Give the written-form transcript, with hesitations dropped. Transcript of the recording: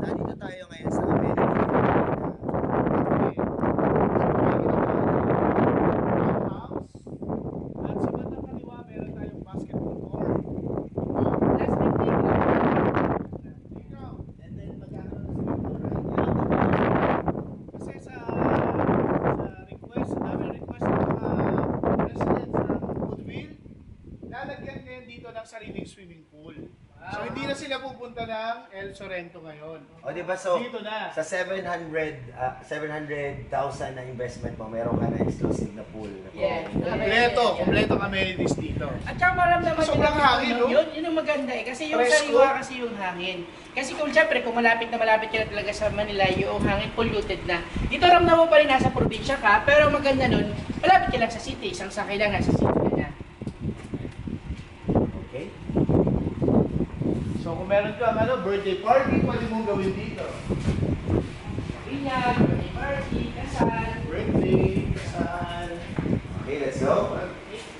Nandito tayo ngayon sa America. House. At sa bandang kaliwa, meron tayong basketball court. Last week playground. And then magkakaroon sa picture. Kasi sa request, daming request ng mga residents ng Woodville, lalagyan ngayon dito ng sariling swimming pool. So hindi na sila pupunta ng El Sorrento ngayon. O diba, so Dito na. sa 700,000 na investment mo, meron ka na exclusive na pool. Yeah. Kompleto ang amenities dito. At saka maramdaman Sobrang hangin, no? Yun yung maganda eh. Kasi yung Presko. sariwa kasi yung hangin. Kasi kung siyempre, kung malapit ka na talaga sa Manila, yung hangin polluted na. Dito ramdam mo pa rin nasa probinsya ka, pero maganda nun, malapit ka lang sa city. Isang sakay lang nasa city ka na. Okay? So kung meron kang birthday party, pwede mong gawin dito. Binyag, birthday party, kasal. Birthday, kasal. Okay, let's go. Okay.